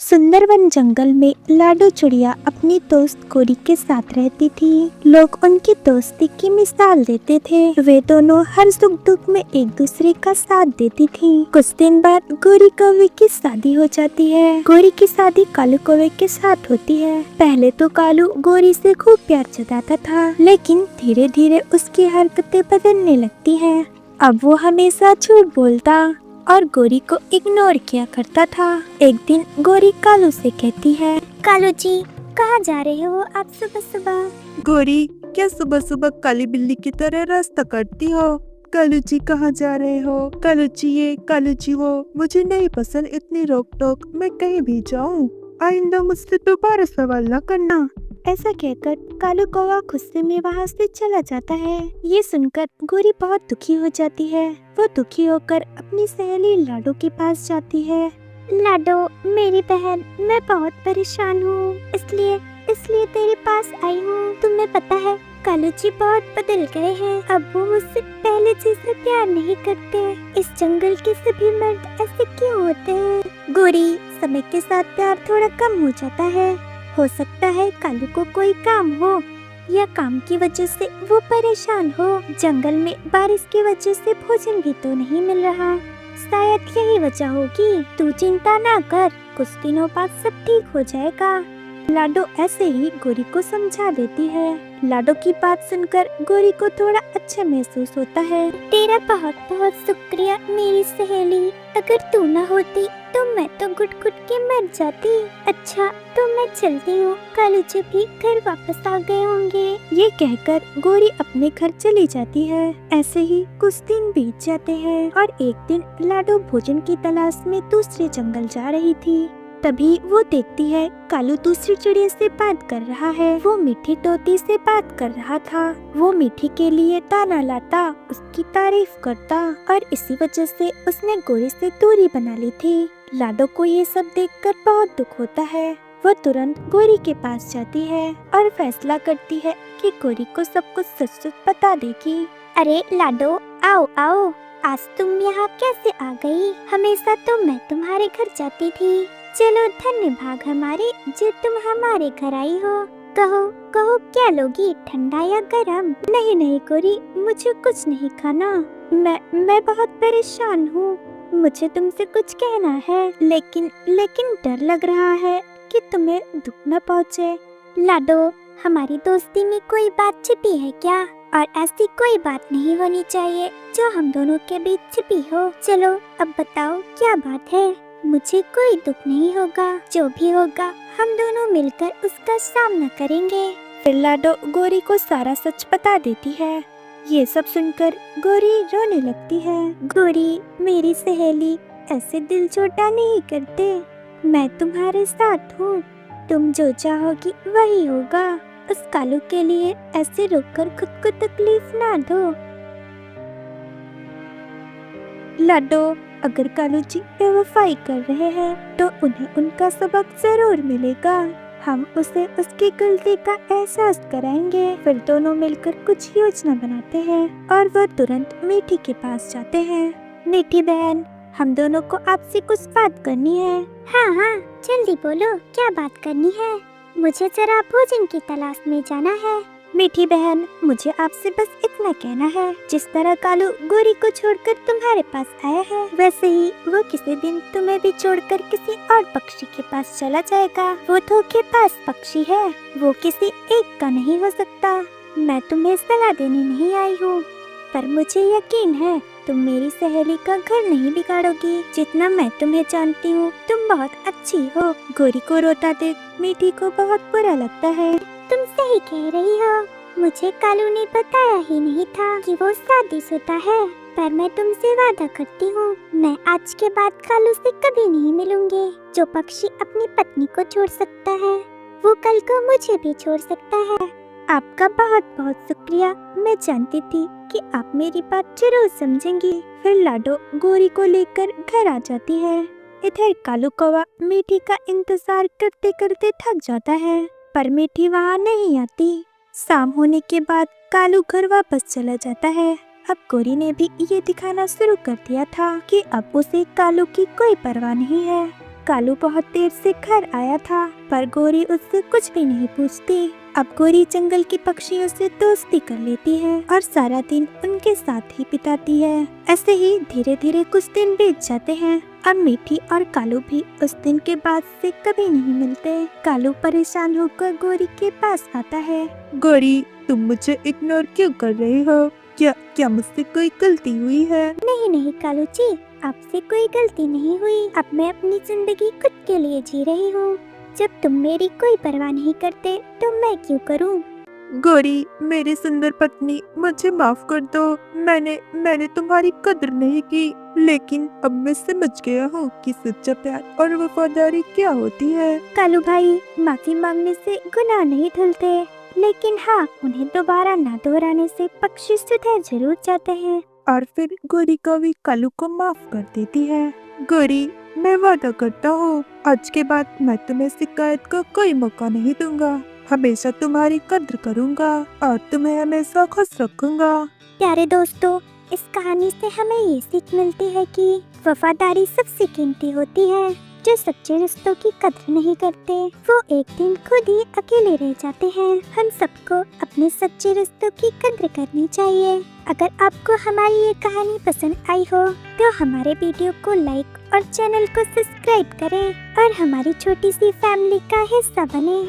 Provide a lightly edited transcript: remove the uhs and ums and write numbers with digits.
सुंदरवन जंगल में लाडो चिड़िया अपनी दोस्त गोरी के साथ रहती थी। लोग उनकी दोस्ती की मिसाल देते थे। वे दोनों हर सुख दुख में एक दूसरे का साथ देती थीं। कुछ दिन बाद गोरी कौवे की शादी हो जाती है। गोरी की शादी कालू कौवे के साथ होती है। पहले तो कालू गोरी से खूब प्यार जताता था, लेकिन धीरे धीरे उसकी हरकतें बदलने लगती हैं। अब वो हमेशा झूठ बोलता और गोरी को इग्नोर किया करता था। एक दिन गोरी कालू से कहती है, कालू जी, कहाँ जा रहे हो आप सुबह सुबह? गोरी, क्या सुबह सुबह काली बिल्ली की तरह रास्ता काटती हो? कालू जी कहाँ जा रहे हो? कालू जी ये, कालू जी वो, मुझे नहीं पसंद इतनी रोक टोक। मैं कहीं भी जाऊँ, आइंदा मुझसे दोबारा सवाल न करना। ऐसा कहकर कालू कौवा गुस्से में वहाँ से चला जाता है। ये सुनकर गोरी बहुत दुखी हो जाती है। वो दुखी होकर अपनी सहेली लाडो के पास जाती है। लाडो, मेरी बहन, मैं बहुत परेशान हूँ, इसलिए तेरे पास आई हूँ। तुम्हें पता है, कालू जी बहुत बदल गए हैं। अब वो मुझसे पहले जैसे प्यार नहीं करते। इस जंगल के सभी मर्द ऐसे क्यों होते हैं? गोरी, समय के साथ प्यार थोड़ा कम हो जाता है। हो सकता है कालू को कोई काम हो या काम की वजह से वो परेशान हो। जंगल में बारिश की वजह से भोजन भी तो नहीं मिल रहा। शायद यही वजह होगी। तू चिंता ना कर, कुछ दिनों बाद सब ठीक हो जाएगा। लाडो ऐसे ही गोरी को समझा देती है। लाडो की बात सुनकर गोरी को थोड़ा अच्छा महसूस होता है। तेरा बहुत बहुत शुक्रिया मेरी सहेली। अगर तू न होती तो मैं तो घुट घुट के मर जाती। अच्छा, तो मैं चलती हूँ। कालू जी भी घर वापस आ गए होंगे। ये कहकर गोरी अपने घर चली जाती है। ऐसे ही कुछ दिन बीत जाते हैं और एक दिन लाडो भोजन की तलाश में दूसरे जंगल जा रही थी। तभी वो देखती है कालू दूसरी चिड़िया से बात कर रहा है। वो मीठी तोती से बात कर रहा था। वो मीठी के लिए दाना लाता, उसकी तारीफ करता और इसी वजह से उसने गोरी से दूरी बना ली थी। लाडो को ये सब देखकर बहुत दुख होता है। वो तुरंत गोरी के पास जाती है और फैसला करती है कि गोरी को सब कुछ सच बता देगी। अरे लाडो, आओ आओ, आज तुम यहाँ कैसे आ गई? हमेशा तो मैं तुम्हारे घर जाती थी। चलो, धन्य भाग हमारे जो तुम हमारे घर आई हो। कहो कहो, क्या लोगी, ठंडा या गरम? नहीं नहीं गोरी, मुझे कुछ नहीं खाना। मैं बहुत परेशान हूँ। मुझे तुमसे कुछ कहना है, लेकिन डर लग रहा है कि तुम्हें दुख न पहुँचे। लाडो, हमारी दोस्ती में कोई बात छिपी है क्या? और ऐसी कोई बात नहीं होनी चाहिए जो हम दोनों के बीच छिपी हो। चलो, अब बताओ क्या बात है? मुझे कोई दुख नहीं होगा। जो भी होगा हम दोनों मिलकर उसका सामना करेंगे। फिर लाडो गोरी को सारा सच बता देती है। ये सब सुनकर गोरी रोने लगती है। गोरी, मेरी सहेली, ऐसे दिल छोटा नहीं करते। मैं तुम्हारे साथ हूँ। तुम जो चाहोगी वही होगा। उस कालू के लिए ऐसे रोककर खुद को तकलीफ ना दो। लाडो, अगर कालू जी बेवफाई कर रहे हैं तो उन्हें उनका सबक जरूर मिलेगा। हम उसे उसकी गलती का एहसास कराएंगे। फिर दोनों मिलकर कुछ योजना बनाते हैं और वह तुरंत मीठी के पास जाते हैं। मीठी बहन, हम दोनों को आपसे कुछ बात करनी है। हाँ हाँ, जल्दी बोलो, क्या बात करनी है? मुझे जरा भोजन की तलाश में जाना है। मीठी बहन, मुझे आपसे बस इतना कहना है, जिस तरह कालू गोरी को छोड़कर तुम्हारे पास आया है, वैसे ही वो किसी दिन तुम्हें भी छोड़कर किसी और पक्षी के पास चला जाएगा। वो धोखेबाज पक्षी है, वो किसी एक का नहीं हो सकता। मैं तुम्हें सलाह देने नहीं आई हूँ, पर मुझे यकीन है तुम मेरी सहेली का घर नहीं बिगाड़ोगी। जितना मैं तुम्हें जानती हूँ, तुम बहुत अच्छी हो। गोरी को रोता देख मीठी को बहुत बुरा लगता है। तुम सही कह रही हो। मुझे कालू ने बताया ही नहीं था कि वो शादीशुदा है। पर मैं तुमसे वादा करती हूँ, मैं आज के बाद कालू से कभी नहीं मिलूंगी। जो पक्षी अपनी पत्नी को छोड़ सकता है, वो कल को मुझे भी छोड़ सकता है। आपका बहुत बहुत शुक्रिया। मैं जानती थी कि आप मेरी बात जरूर समझेंगी। फिर लाडो गोरी को लेकर घर आ जाती है। इधर कालू कौवा मीठी का इंतजार करते करते थक जाता है, पर मीठी वहाँ नहीं आती। शाम होने के बाद कालू घर वापस चला जाता है। अब गोरी ने भी ये दिखाना शुरू कर दिया था कि अब उसे कालू की कोई परवाह नहीं है। कालू बहुत देर से घर आया था, पर गोरी उससे कुछ भी नहीं पूछती। अब गोरी जंगल के पक्षियों से दोस्ती कर लेती है और सारा दिन उनके साथ ही बिताती है। ऐसे ही धीरे धीरे कुछ दिन बीत जाते हैं। अब मीठी और कालू भी उस दिन के बाद से कभी नहीं मिलते। कालू परेशान होकर गोरी के पास आता है। गोरी, तुम मुझे इग्नोर क्यों कर रही हो? क्या मुझसे कोई गलती हुई है? नहीं नहीं कालू जी, आपसे कोई गलती नहीं हुई। अब मैं अपनी जिंदगी खुद के लिए जी रही हूँ। जब तुम मेरी कोई परवाह नहीं करते तो मैं क्यों करूँ? गोरी, मेरी सुंदर पत्नी, मुझे माफ कर दो। मैंने तुम्हारी कदर नहीं की, लेकिन अब मैं समझ गया हूँ कि सच्चा प्यार और वफादारी क्या होती है। कालू भाई, माफी मांगने से गुनाह नहीं धुलते, लेकिन हाँ, उन्हें दोबारा ना दोहराने से पक्षी सुधर जरूर जाते हैं। और फिर गोरी का भी कालू को माफ कर देती है। गोरी, मैं वादा करता हूँ, आज के बाद मैं तुम्हें शिकायत का कोई मौका नहीं दूंगा। हमेशा तुम्हारी कद्र करूंगा और तुम्हें हमेशा खुश रखूंगा। प्यारे दोस्तों, इस कहानी से हमें ये सीख मिलती है कि वफादारी सबसे कीमती होती है। जो सच्चे रिश्तों की कद्र नहीं करते वो एक दिन खुद ही अकेले रह जाते हैं। हम सबको अपने सच्चे रिश्तों की कद्र करनी चाहिए। अगर आपको हमारी ये कहानी पसंद आई हो तो हमारे वीडियो को लाइक और चैनल को सब्सक्राइब करें और हमारी छोटी सी फैमिली का हिस्सा बने।